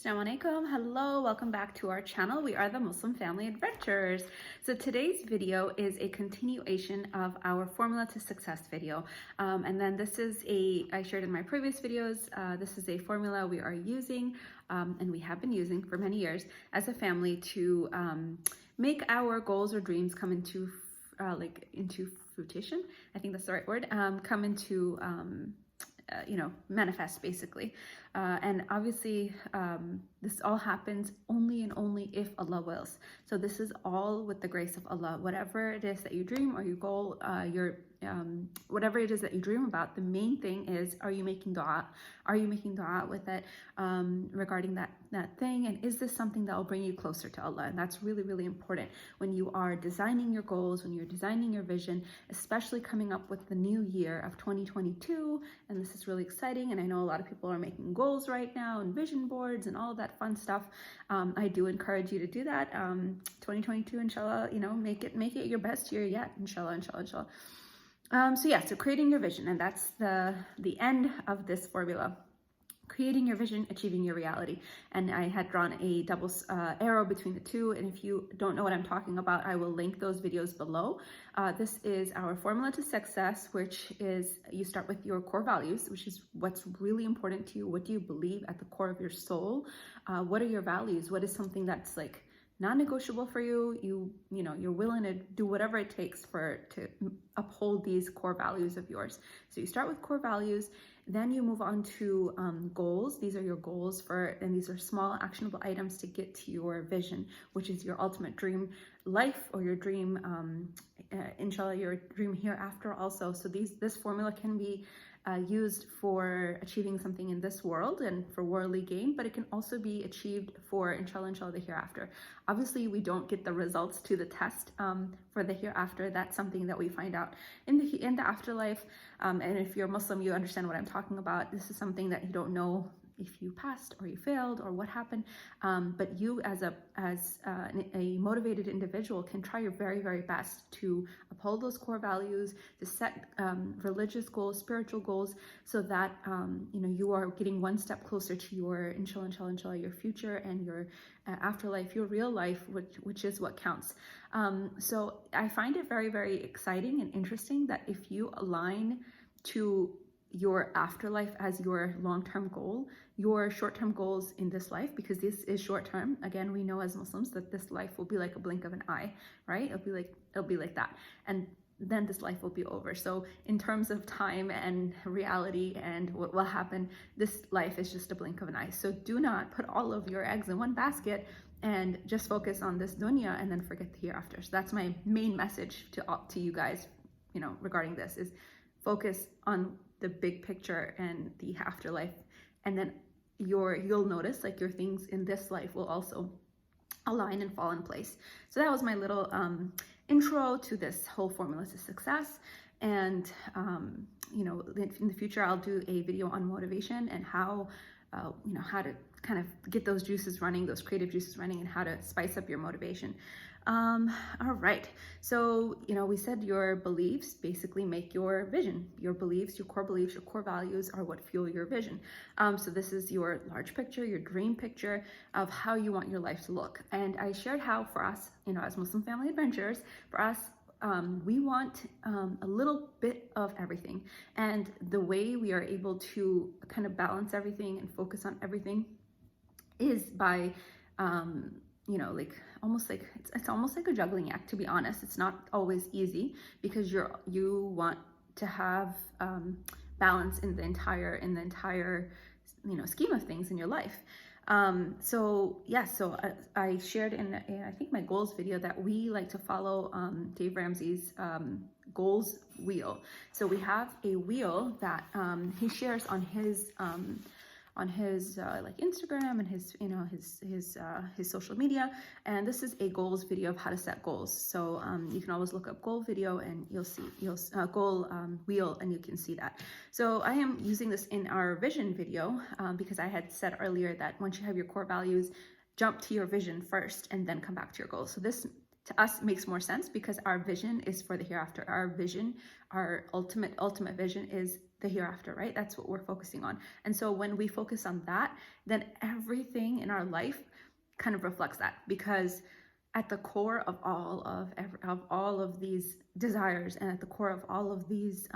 Assalamu alaikum. Hello, welcome back to our channel. We are the Muslim Family Adventurers. So today's video is a continuation of our Formula to Success video. And then this is I shared in my previous videos, this is a formula we are using and we have been using for many years as a family to make our goals or dreams come into into fruition. I think that's the right word. Come into manifest basically. And obviously this all happens only and only if Allah wills. So this is all with the grace of Allah. Whatever it is that you dream or you goal, whatever it is that you dream about, the main thing is, are you making dua? Are you making dua with it regarding that thing? And is this something that will bring you closer to Allah? And that's really, really important when you are designing your goals, when you're designing your vision, especially coming up with the new year of 2022. And this is really exciting. And I know a lot of people are making goals right now and vision boards and all that fun stuff. I do encourage you to do that. 2022, inshallah, make it your best year yet, inshallah, inshallah, inshallah. So creating your vision, and that's the end of this formula. Creating your vision, achieving your reality. And I had drawn a double arrow between the two. And if you don't know what I'm talking about, I will link those videos below. This is our formula to success, which is you start with your core values, which is what's really important to you. What do you believe at the core of your soul? What are your values? What is something that's like non-negotiable for you? You're willing to do whatever it takes to uphold these core values of yours. So you start with core values. Then you move on to goals. These are your goals and these are small actionable items to get to your vision, which is your ultimate dream life or your dream, inshallah, your dream hereafter also. So this formula can be used for achieving something in this world and for worldly gain, but it can also be achieved for inshallah the hereafter. Obviously, we don't get the results to the test for the hereafter. That's something that we find out in the afterlife. And if you're Muslim, you understand what I'm talking about. This is something that you don't know if you passed or you failed or what happened, but you as a motivated individual can try your very, very best to uphold those core values, to set religious goals, spiritual goals, so that you are getting one step closer to your inshallah your future and your afterlife, your real life, which is what counts. So I find it very, very exciting and interesting that if you align to your afterlife as your long-term goal, your short-term goals in this life, because this is short-term. Again, we know as Muslims that this life will be like a blink of an eye, right? It'll be like that. And then this life will be over. So in terms of time and reality and what will happen, this life is just a blink of an eye. So do not put all of your eggs in one basket and just focus on this dunya and then forget the hereafter. So that's my main message to you guys, regarding this, is focus on the big picture and the afterlife, and then you'll notice like your things in this life will also align and fall in place. So that was my little intro to this whole formula to success. And in the future I'll do a video on motivation and how to kind of get those juices running, those creative juices running, and how to spice up your motivation. All right. So, we said your beliefs basically make your vision. Your beliefs, your core values are what fuel your vision. So this is your large picture, your dream picture of how you want your life to look. And I shared how for us, as Muslim Family Adventurers, for us, we want a little bit of everything. And the way we are able to kind of balance everything and focus on everything is by it's almost like a juggling act, to be honest. It's not always easy because you want to have balance in the entire scheme of things in your life. So I shared in I think my goals video that we like to follow Dave Ramsey's goals wheel. So we have a wheel that he shares on his like Instagram and his social media, and this is a goals video of how to set goals. So you can always look up goal video and you'll see goal wheel, and you can see that. So I am using this in our vision video because I had said earlier that once you have your core values, jump to your vision first and then come back to your goals. So this to us makes more sense because our vision is for the hereafter. Our vision, our ultimate vision is the hereafter, right? That's what we're focusing on. And so when we focus on that, then everything in our life kind of reflects that, because at the core of all of these desires, and at the core of all of these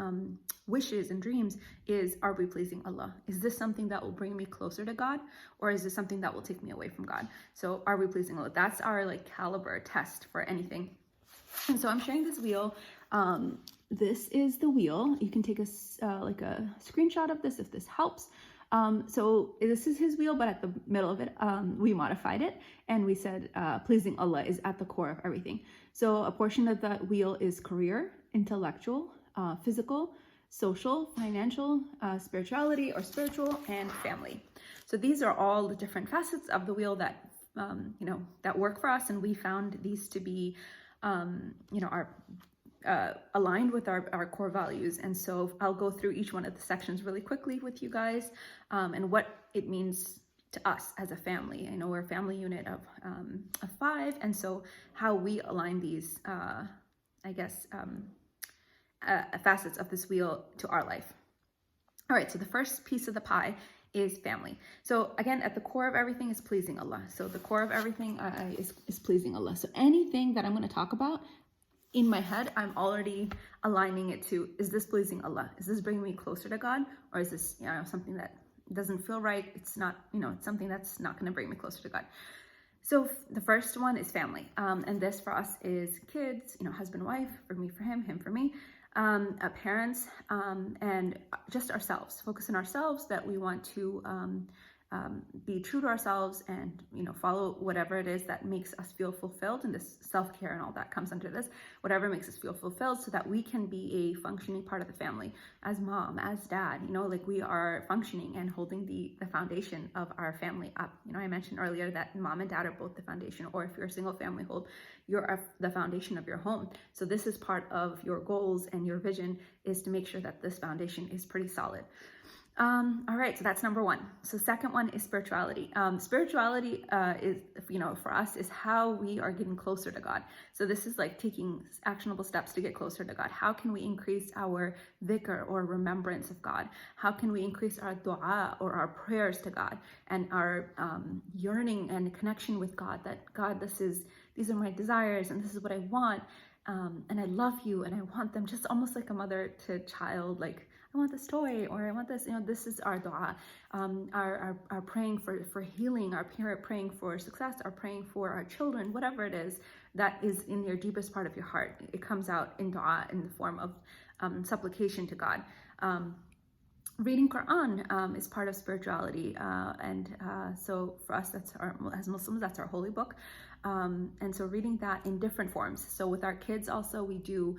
wishes and dreams, is, are we pleasing Allah? Is this something that will bring me closer to God, or is this something that will take me away from God? So are we pleasing Allah? That's our like caliber test for anything. And so I'm sharing this wheel. This is the wheel. You can take a like a screenshot of this if this helps. So this is his wheel, but at the middle of it, we modified it, and we said, pleasing Allah is at the core of everything. So a portion of that wheel is career, intellectual, physical, social, financial, spirituality or spiritual, and family. So these are all the different facets of the wheel that, that work for us. And we found these to be, our aligned with our core values. And so I'll go through each one of the sections really quickly with you guys, and what it means to us as a family. I know we're a family unit of 5, and so how we align these, facets of this wheel to our life. All right, so the first piece of the pie is family. So again, at the core of everything is pleasing Allah. So the core of everything is pleasing Allah. So anything that I'm going to talk about, in my head, I'm already aligning it to, is this pleasing Allah? Is this bringing me closer to God? Or is this, something that doesn't feel right? It's not, it's something that's not going to bring me closer to God. So the first one is family. And this for us is kids, husband, wife, for me, for him for me, parents, and just ourselves. Focus on ourselves, that we want to be true to ourselves, and follow whatever it is that makes us feel fulfilled. And this self-care and all that comes under this, whatever makes us feel fulfilled, so that we can be a functioning part of the family, as mom, as dad, like we are functioning and holding the foundation of our family up. I mentioned earlier that mom and dad are both the foundation, or if you're a single family hold, you're the foundation of your home. So this is part of your goals, and your vision is to make sure that this foundation is pretty solid. All right, so that's number one. So second one is spirituality. Spirituality is, for us, is how we are getting closer to God. So this is like taking actionable steps to get closer to God. How can we increase our dhikr, or remembrance of God? How can we increase our dua, or our prayers to God, and our yearning and connection with God, that God, these are my desires, and this is what I want. And I love you, and I want them, just almost like a mother to child, like, I want this toy, or I want this, this is our dua, our praying for healing, our praying for success, our praying for our children, whatever it is that is in your deepest part of your heart. It comes out in dua, in the form of supplication to God. Reading Quran is part of spirituality, and so for us, as Muslims, that's our holy book. And so reading that in different forms. So with our kids also, we do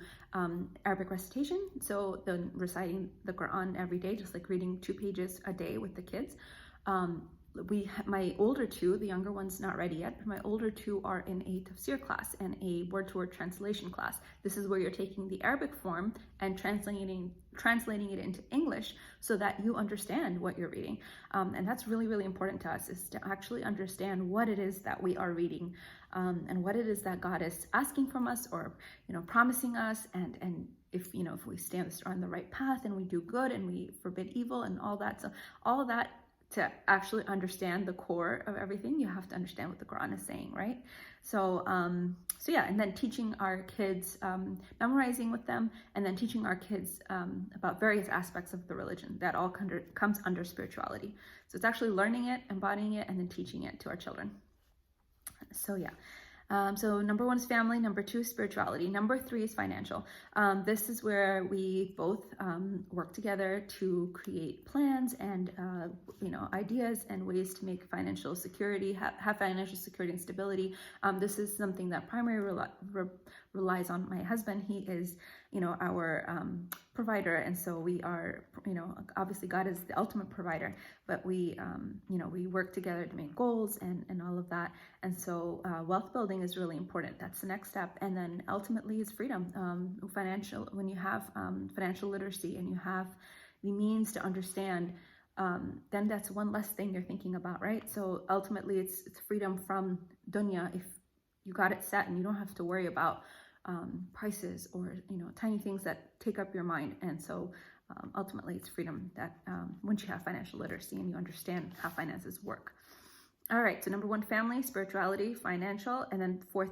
Arabic recitation. So then reciting the Quran every day, just like reading 2 pages a day with the kids. My older 2, the younger one's not ready yet, but my older 2 are in a tafsir class and a word-to-word translation class. This is where you're taking the Arabic form and translating it into English, so that you understand what you're reading. And that's really, really important to us, is to actually understand what it is that we are reading, and what it is that God is asking from us, or promising us, and if we stand on the right path, and we do good, and we forbid evil, and all that. So all of that, to actually understand the core of everything, you have to understand what the Quran is saying, right? So yeah, and then teaching our kids, memorizing with them, and then teaching our kids about various aspects of the religion. That all comes under spirituality. So it's actually learning it, embodying it, and then teaching it to our children. So yeah. So number 1 is family, number 2 is spirituality, number 3 is financial. This is where we both work together to create plans and ideas and ways to make financial security, have financial security and stability. This is something that primarily relies on my husband. He is our provider, and so we are, obviously God is the ultimate provider, but we work together to make goals and all of that. And so wealth building is really important. That's the next step. And then ultimately is freedom. When you have financial literacy, and you have the means to understand, then that's one less thing you're thinking about, right? So ultimately it's freedom from dunya. If you got it set, and you don't have to worry about prices, or tiny things that take up your mind. And so ultimately it's freedom that once you have financial literacy and you understand how finances work. All right, so number 1, family, spirituality, financial, and then 4th